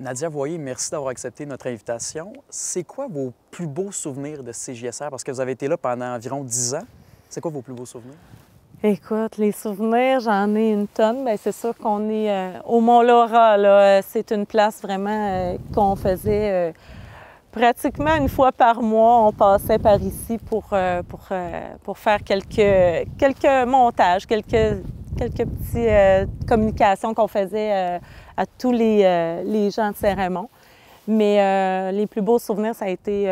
Nadia Voyer, merci d'avoir accepté notre invitation. C'est quoi vos plus beaux souvenirs de CJSR? Parce que vous avez été là pendant environ 10 ans. C'est quoi vos plus beaux souvenirs? Écoute, les souvenirs, j'en ai une tonne. Bien, c'est sûr qu'on est au Mont-Laura, là. C'est une place vraiment qu'on faisait pratiquement une fois par mois. On passait par ici pour faire quelques montages, quelques petites communications qu'on faisait à tous les gens de Saint-Raymond. Mais les plus beaux souvenirs, ça a été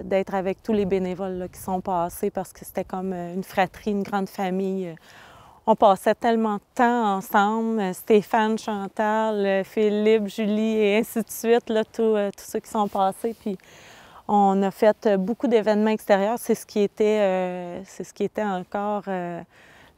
d'être avec tous les bénévoles là, qui sont passés parce que c'était comme une fratrie, une grande famille. On passait tellement de temps ensemble. Stéphane, Chantal, Philippe, Julie et ainsi de suite, là, tous ceux qui sont passés. Puis on a fait beaucoup d'événements extérieurs. C'est ce qui était encore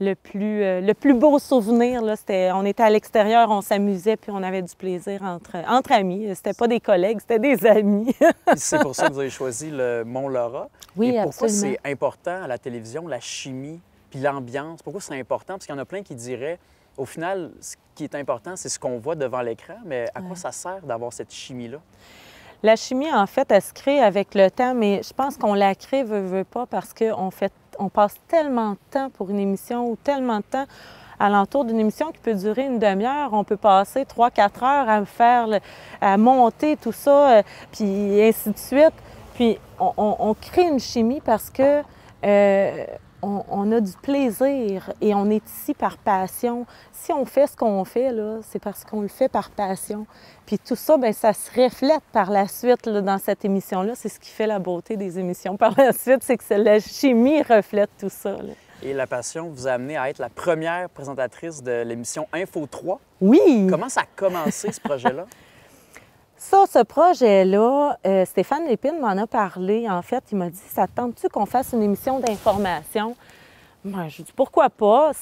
le plus beau souvenir, là, on était à l'extérieur, on s'amusait, puis on avait du plaisir entre amis. C'était pas des collègues, c'était des amis. C'est pour ça que vous avez choisi le Mont-Laura. Oui, et pourquoi absolument. c'est important à la télévision, la chimie, puis l'ambiance? Pourquoi c'est important? Parce qu'il y en a plein qui diraient, au final, ce qui est important, c'est ce qu'on voit devant l'écran, mais à quoi ça sert d'avoir cette chimie-là? La chimie, en fait, elle se crée avec le temps, mais je pense qu'on la crée, veut pas, parce qu'on passe tellement de temps pour une émission ou tellement de temps alentour d'une émission qui peut durer une demi-heure. On peut passer 3-4 heures à monter tout ça, puis ainsi de suite. Puis on crée une chimie parce que on a du plaisir et on est ici par passion. Si on fait ce qu'on fait, là, c'est parce qu'on le fait par passion. Puis tout ça, bien, ça se reflète par la suite là, dans cette émission-là. C'est ce qui fait la beauté des émissions par la suite, c'est que la chimie reflète tout ça, là. Et la passion vous a amené à être la première présentatrice de l'émission Info 3. Oui! Comment ça a commencé, ce projet-là? Ça, ce projet-là, Stéphane Lépine m'en a parlé. En fait, il m'a dit, ça te tente-tu qu'on fasse une émission d'information? Moi, je dis, pourquoi pas?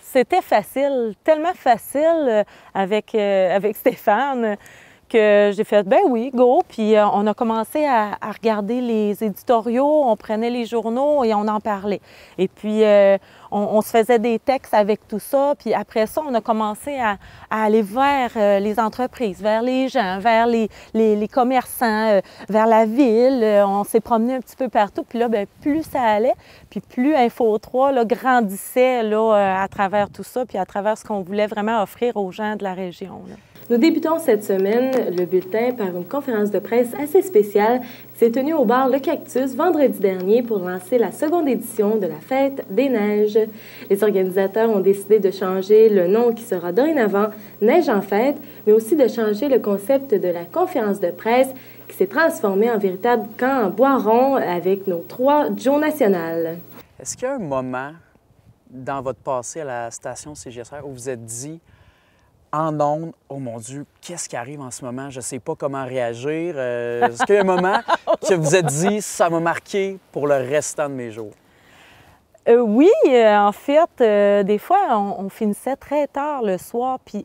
C'était facile, tellement facile avec Stéphane que j'ai fait, ben oui, go. Puis on a commencé à regarder les éditoriaux, on prenait les journaux et on en parlait. Et puis, on se faisait des textes avec tout ça. Puis après ça, on a commencé à aller vers les entreprises, vers les gens, vers les commerçants, vers la ville. On s'est promené un petit peu partout. Puis là, bien, plus ça allait, puis plus Info 3 là, grandissait là, à travers tout ça, puis à travers ce qu'on voulait vraiment offrir aux gens de la région, là. Nous débutons cette semaine le bulletin par une conférence de presse assez spéciale qui s'est tenue au bar Le Cactus vendredi dernier pour lancer la seconde édition de la Fête des Neiges. Les organisateurs ont décidé de changer le nom qui sera dorénavant Neige en Fête, mais aussi de changer le concept de la conférence de presse qui s'est transformé en véritable camp en bois rond avec nos 3 Joe nationales. Est-ce qu'il y a un moment dans votre passé à la station CJSR où vous vous êtes dit, en ondes, oh mon Dieu, qu'est-ce qui arrive en ce moment? Je ne sais pas comment réagir. Est-ce qu'il y a un moment que vous vous êtes dit, ça m'a marqué pour le restant de mes jours? Oui, en fait, des fois, on finissait très tard le soir, puis...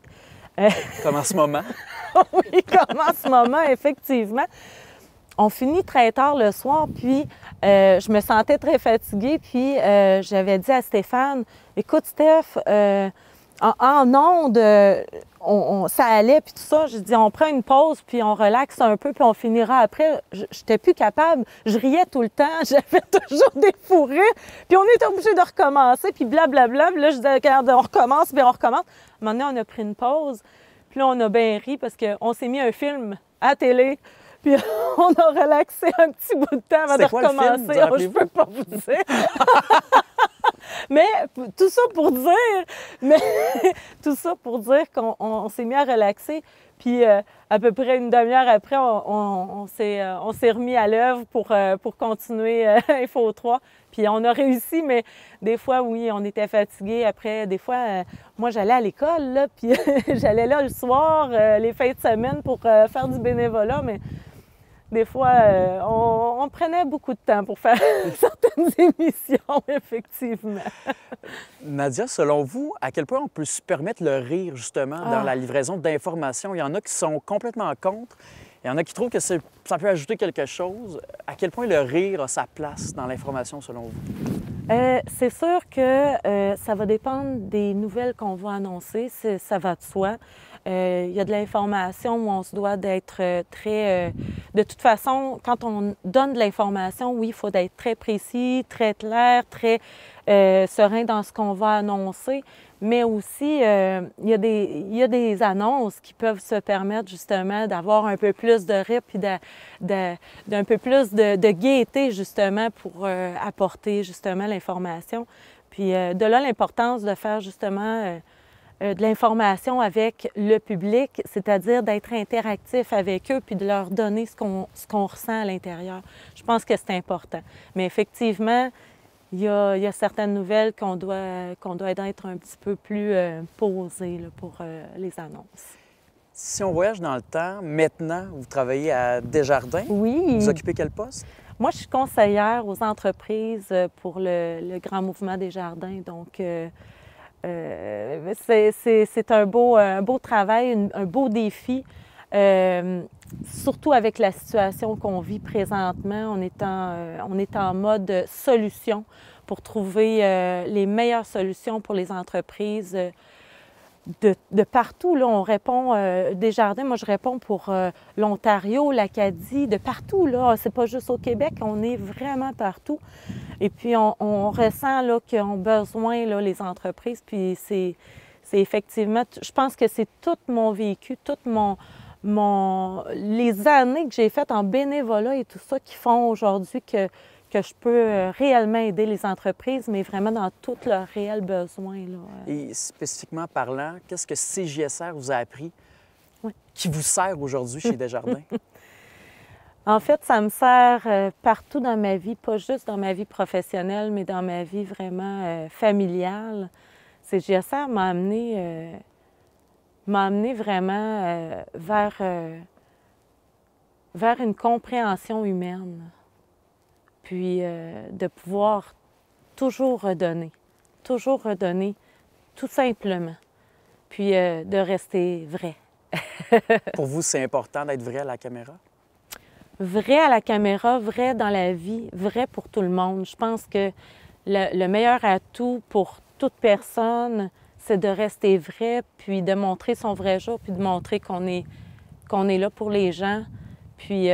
Comme en ce moment? Oui, comme en ce moment, effectivement. On finit très tard le soir, puis je me sentais très fatiguée, puis j'avais dit à Stéphane, « Écoute, Steph, en ondes, ça allait, puis tout ça. Je dis, on prend une pause, puis on relaxe un peu, puis on finira après. J'étais plus capable. Je riais tout le temps. J'avais toujours des fous rires. Puis on était obligé de recommencer, puis blablabla. Puis là, je disais, regarde, on recommence, puis on recommence. À un moment donné, on a pris une pause. Puis là, on a bien ri parce qu'on s'est mis un film à la télé. Puis on a relaxé un petit bout de temps avant de recommencer. Oh, je peux pas vous dire. Mais tout ça pour dire qu'on s'est mis à relaxer. Puis à peu près une demi-heure après, on s'est remis à l'œuvre pour continuer Info 3. Puis on a réussi, mais des fois, oui, on était fatigués. Après, des fois, moi, j'allais à l'école, là, puis j'allais là le soir, les fins de semaine pour faire du bénévolat, mais des fois, on prenait beaucoup de temps pour faire certaines émissions, effectivement. Nadia, selon vous, à quel point on peut se permettre le rire, justement, dans la livraison d'informations? Il y en a qui sont complètement contre. Il y en a qui trouvent que ça peut ajouter quelque chose. À quel point le rire a sa place dans l'information, selon vous? C'est sûr que ça va dépendre des nouvelles qu'on va annoncer. Ça va de soi. Il y a de l'information où on se doit d'être très... de toute façon, quand on donne de l'information, oui, il faut être très précis, très clair, très serein dans ce qu'on va annoncer. Mais aussi, il y a des annonces qui peuvent se permettre justement d'avoir un peu plus de rire puis d'un peu plus de gaieté justement pour apporter justement l'information. Puis de là, l'importance de faire justement de l'information avec le public, c'est-à-dire d'être interactif avec eux puis de leur donner ce qu'on ressent à l'intérieur. Je pense que c'est important. Mais effectivement, il y a certaines nouvelles qu'on doit être un petit peu plus posées là, pour les annonces. Si on voyage dans le temps, maintenant, vous travaillez à Desjardins. Oui. Vous occupez quel poste? Moi, je suis conseillère aux entreprises pour le Grand Mouvement Desjardins. Donc, c'est un beau travail, un beau défi. Surtout avec la situation qu'on vit présentement, on est en mode solution pour trouver les meilleures solutions pour les entreprises de partout. Là, on répond, Desjardins, moi je réponds pour l'Ontario, l'Acadie, de partout. Là, c'est pas juste au Québec, on est vraiment partout. Et puis on ressent là, qu'ils ont besoin, là, les entreprises, puis c'est effectivement, je pense que c'est tout mon vécu, les années que j'ai faites en bénévolat et tout ça qui font aujourd'hui que je peux réellement aider les entreprises, mais vraiment dans tous leurs réels besoins. Là. Et spécifiquement parlant, qu'est-ce que CJSR vous a appris qui vous sert aujourd'hui chez Desjardins? En fait, ça me sert partout dans ma vie, pas juste dans ma vie professionnelle, mais dans ma vie vraiment familiale. CJSR m'a amené vraiment vers une compréhension humaine, puis de pouvoir toujours redonner, tout simplement, puis de rester vrai. Pour vous, c'est important d'être vrai à la caméra? Vrai à la caméra, vrai dans la vie, vrai pour tout le monde. Je pense que le meilleur atout pour toute personne, c'est de rester vrai, puis de montrer son vrai jour, puis de montrer qu'on est là pour les gens. Puis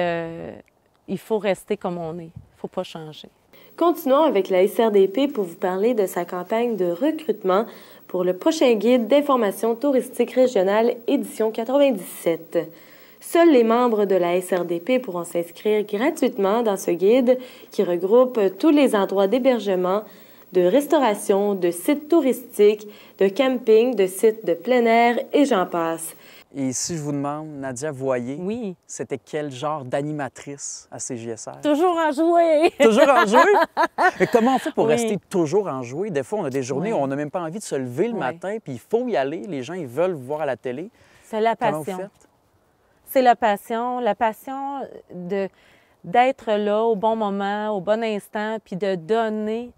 il faut rester comme on est. Il ne faut pas changer. Continuons avec la SRDP pour vous parler de sa campagne de recrutement pour le prochain guide d'information touristique régionale édition 97. Seuls les membres de la SRDP pourront s'inscrire gratuitement dans ce guide qui regroupe tous les endroits d'hébergement, de restauration, de sites touristiques, de camping, de sites de plein air et j'en passe. Et si je vous demande, Nadia Voyer, oui, c'était quel genre d'animatrice à CJSR? Toujours enjouée! Toujours enjouée? Mais comment on fait pour rester toujours enjoué? Des fois, on a des journées où on n'a même pas envie de se lever le matin, puis il faut y aller. Les gens, ils veulent vous voir à la télé. C'est la passion. Comment vous faites? C'est la passion d'être là au bon moment, au bon instant, puis de donner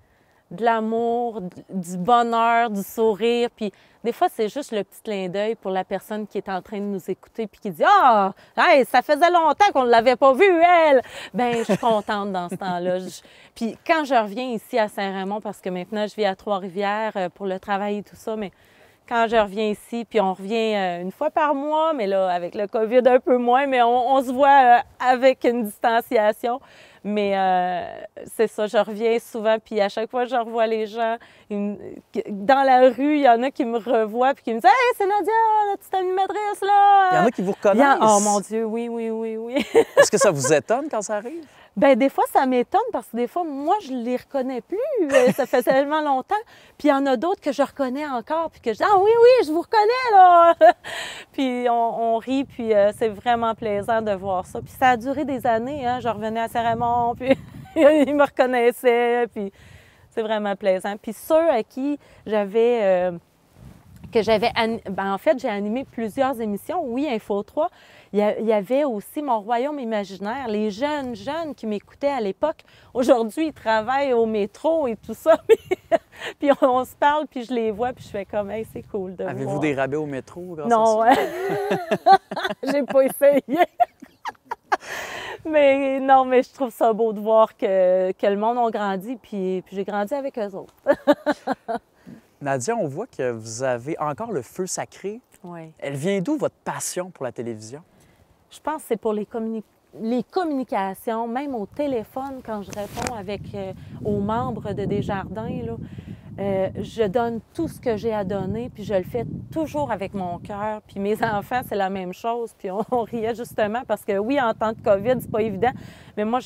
de l'amour, du bonheur, du sourire. Puis des fois, c'est juste le petit clin d'œil pour la personne qui est en train de nous écouter puis qui dit « Ah, hey, ça faisait longtemps qu'on ne l'avait pas vue, elle! » Bien, je suis contente dans ce temps-là. Puis quand je reviens ici à Saint-Raymond, parce que maintenant, je vis à Trois-Rivières pour le travail et tout ça, mais quand je reviens ici, puis on revient une fois par mois, mais là, avec le COVID, un peu moins, mais on se voit avec une distanciation. Mais c'est ça, je reviens souvent, puis à chaque fois que je revois les gens, dans la rue, il y en a qui me revoient puis qui me disent « Hey, c'est Nadia, la petite animatrice, là! » Il y en a qui vous reconnaissent? Oh mon Dieu, oui, oui, oui, oui. Est-ce que ça vous étonne quand ça arrive? Bien, des fois, ça m'étonne parce que des fois, moi, je les reconnais plus. Ça fait tellement longtemps. Puis il y en a d'autres que je reconnais encore, puis que je dis « Ah oui, oui, je vous reconnais, là! » Puis on rit, puis c'est vraiment plaisant de voir ça. Puis ça a duré des années, hein. Je revenais à Saint-Raymond, puis ils me reconnaissaient, puis c'est vraiment plaisant. Puis ceux à qui j'avais... en fait, j'ai animé plusieurs émissions. Oui, Info 3. Il y avait aussi Mon Royaume imaginaire. Les jeunes qui m'écoutaient à l'époque, aujourd'hui, ils travaillent au métro et tout ça. Puis on se parle, puis je les vois, puis je fais comme, hey, c'est cool de Avez-vous voir. des rabais au métro grâce Non, à ça? J'ai pas essayé. Mais non, mais je trouve ça beau de voir que le monde a grandi, puis j'ai grandi avec eux autres. Nadia, on voit que vous avez encore le feu sacré. Oui. Elle vient d'où votre passion pour la télévision? Je pense que c'est pour les communications, même au téléphone, quand je réponds avec aux membres de Desjardins, là, je donne tout ce que j'ai à donner, puis je le fais toujours avec mon cœur. Puis mes enfants, c'est la même chose. Puis on riait justement parce que oui, en temps de COVID, c'est pas évident, mais moi,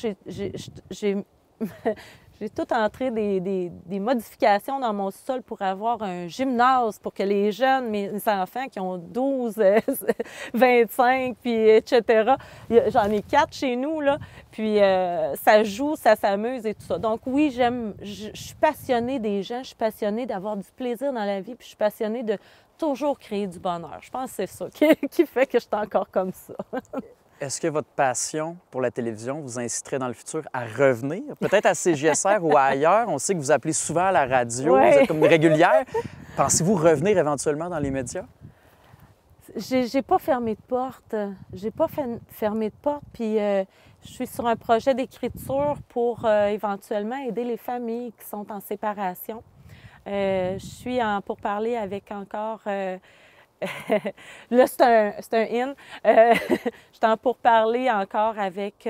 j'ai tout entré des modifications dans mon sol pour avoir un gymnase, pour que les jeunes, mes enfants qui ont 12, 25, puis etc., j'en ai 4 chez nous, là, puis ça joue, ça s'amuse et tout ça. Donc oui, je suis passionnée des gens, je suis passionnée d'avoir du plaisir dans la vie, puis je suis passionnée de toujours créer du bonheur. Je pense que c'est ça qui fait que je suis encore comme ça. Est-ce que votre passion pour la télévision vous inciterait dans le futur à revenir, peut-être à CJSR ou ailleurs? On sait que vous appelez souvent à la radio, Ouais. vous êtes comme régulière. Pensez-vous revenir éventuellement dans les médias? J'ai pas fermé de porte. J'ai pas fermé de porte. Puis je suis sur un projet d'écriture pour éventuellement aider les familles qui sont en séparation. Je suis en pourparlers avec encore... là, c'est un in. Je suis en pourparlers encore avec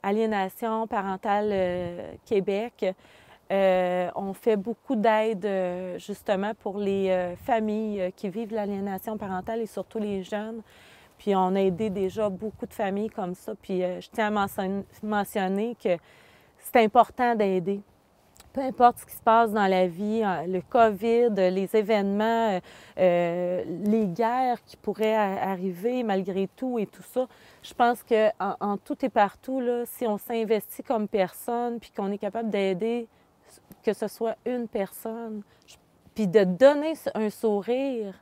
Aliénation parentale Québec. On fait beaucoup d'aide justement pour les familles qui vivent l'aliénation parentale et surtout les jeunes. Puis on a aidé déjà beaucoup de familles comme ça. Puis je tiens à mentionner que c'est important d'aider. Peu importe ce qui se passe dans la vie, le COVID, les événements, les guerres qui pourraient arriver malgré tout et tout ça, je pense qu'en tout et partout, là, si on s'investit comme personne puis qu'on est capable d'aider, que ce soit une personne, puis de donner un sourire,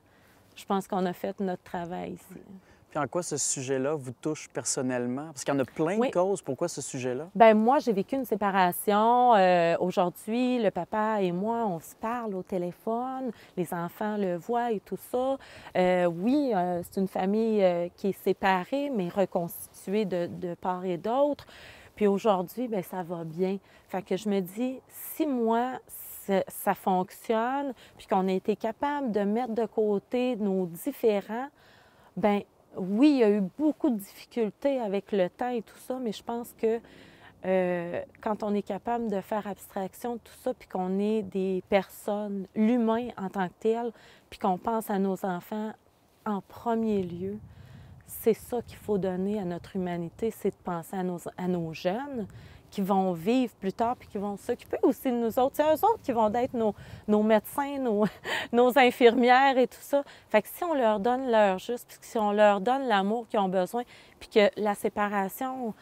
je pense qu'on a fait notre travail ici. Puis en quoi ce sujet-là vous touche personnellement? Parce qu'il y en a plein de causes. Pourquoi ce sujet-là? Bien, moi, j'ai vécu une séparation. Aujourd'hui, le papa et moi, on se parle au téléphone. Les enfants le voient et tout ça. Oui, c'est une famille qui est séparée, mais reconstituée de part et d'autre. Puis aujourd'hui, bien, ça va bien. Fait que je me dis, si moi, ça fonctionne, puis qu'on a été capable de mettre de côté nos différends, bien, oui, il y a eu beaucoup de difficultés avec le temps et tout ça, mais je pense que quand on est capable de faire abstraction de tout ça, puis qu'on est des personnes, l'humain en tant que tel, puis qu'on pense à nos enfants en premier lieu, c'est ça qu'il faut donner à notre humanité, c'est de penser à nos jeunes qui vont vivre plus tard puis qui vont s'occuper aussi de nous autres. C'est eux autres qui vont être nos médecins, nos infirmières et tout ça. Fait que si on leur donne leur juste, puis si on leur donne l'amour qu'ils ont besoin, puis que la séparation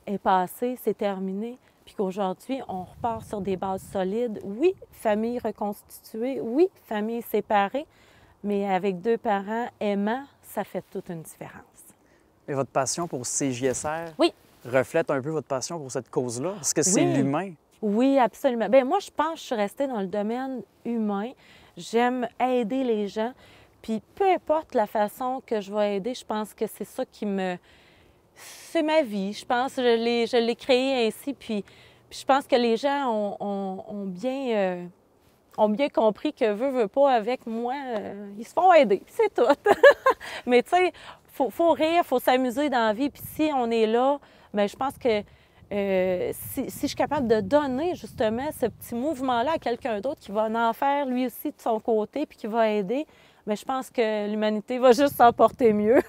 est passée, c'est terminé, puis qu'aujourd'hui, on repart sur des bases solides. Oui, famille reconstituée, oui, famille séparée, mais avec 2 parents aimants, ça fait toute une différence. Et votre passion pour CJSR reflète un peu votre passion pour cette cause-là? Est-ce que c'est l'humain? Oui, absolument. Bien, moi, je pense que je suis restée dans le domaine humain. J'aime aider les gens. Puis peu importe la façon que je vais aider, je pense que c'est ça qui me... C'est ma vie. Je pense que je l'ai créée ainsi. Puis je pense que les gens ont bien compris que veut pas avec moi, ils se font aider. C'est tout. Mais tu sais, faut rire, faut s'amuser dans la vie. Puis si on est là, bien, je pense que si je suis capable de donner justement ce petit mouvement-là à quelqu'un d'autre qui va en faire lui aussi de son côté puis qui va aider, bien, je pense que l'humanité va juste s'en porter mieux.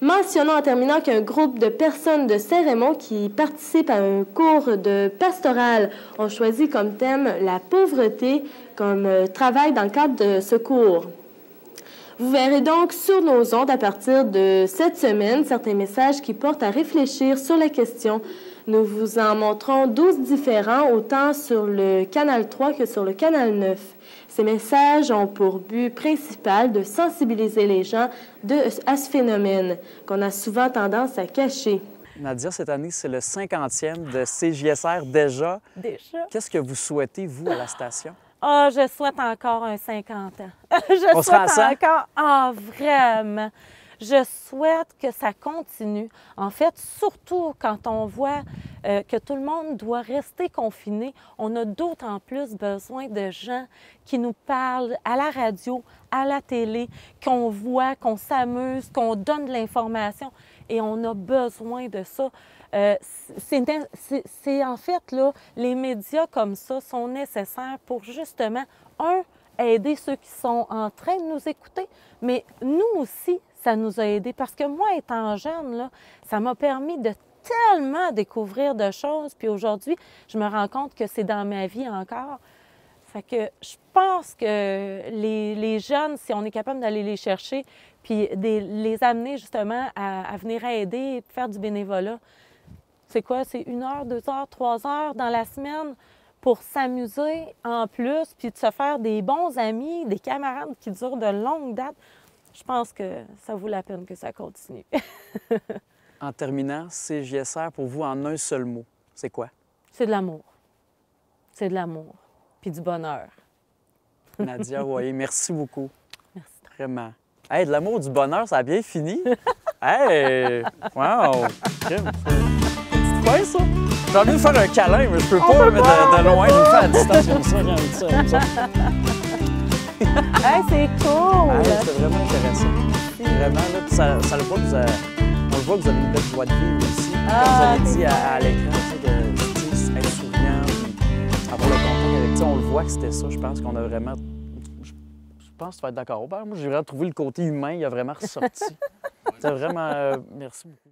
Mentionnons en terminant qu'un groupe de personnes de Saint-Raymond qui participent à un cours de pastoral ont choisi comme thème la pauvreté comme travail dans le cadre de ce cours. Vous verrez donc sur nos ondes à partir de cette semaine certains messages qui portent à réfléchir sur la question. Nous vous en montrons 12 différents, autant sur le canal 3 que sur le canal 9. Ces messages ont pour but principal de sensibiliser les gens à ce phénomène qu'on a souvent tendance à cacher. Nadia, cette année, c'est le 50e de CJSR déjà. Déjà? Qu'est-ce que vous souhaitez, vous, à la station? Ah, je souhaite encore un 50 ans. On sera à 100? Encore. Ah, vraiment. Je souhaite que ça continue. En fait, surtout quand on voit que tout le monde doit rester confiné, on a d'autant plus besoin de gens qui nous parlent à la radio, à la télé, qu'on voit, qu'on s'amuse, qu'on donne de l'information. Et on a besoin de ça. C'est en fait, là, les médias comme ça sont nécessaires pour justement, aider ceux qui sont en train de nous écouter, mais nous aussi, ça nous a aidés. Parce que moi, étant jeune, là, ça m'a permis de tellement découvrir de choses. Puis aujourd'hui, je me rends compte que c'est dans ma vie encore. Fait que je pense que les jeunes, si on est capable d'aller les chercher, puis les amener justement à venir aider, faire du bénévolat, c'est quoi? C'est 1 heure, 2 heures, 3 heures dans la semaine pour s'amuser en plus, puis de se faire des bons amis, des camarades qui durent de longue date. Je pense que ça vaut la peine que ça continue. En terminant, CJSR, pour vous, en un seul mot, c'est quoi? C'est de l'amour. C'est de l'amour. Puis du bonheur. Nadia Royer, merci beaucoup. Merci. Vraiment. Hey, de l'amour, du bonheur, ça a bien fini. Hey! Wow! C'est pas ça? J'ai envie de faire un câlin, mais je peux pas, mais de loin, je le fais à distance comme ça, j'aime ça. Hey, c'est cool! Hey, c'était vraiment intéressant. Vraiment, là, puis ça le voit que vous avez, on le voit que vous avez une belle joie de vivre aussi. Comme vous avez dit à l'écran, tu sais, être souriant, avoir le contact avec, tu sais, on le voit que c'était ça. Je pense qu'on a vraiment... Je pense que tu vas être d'accord. Ben, moi, j'ai vraiment trouvé le côté humain, il a vraiment ressorti. C'est vraiment... merci beaucoup.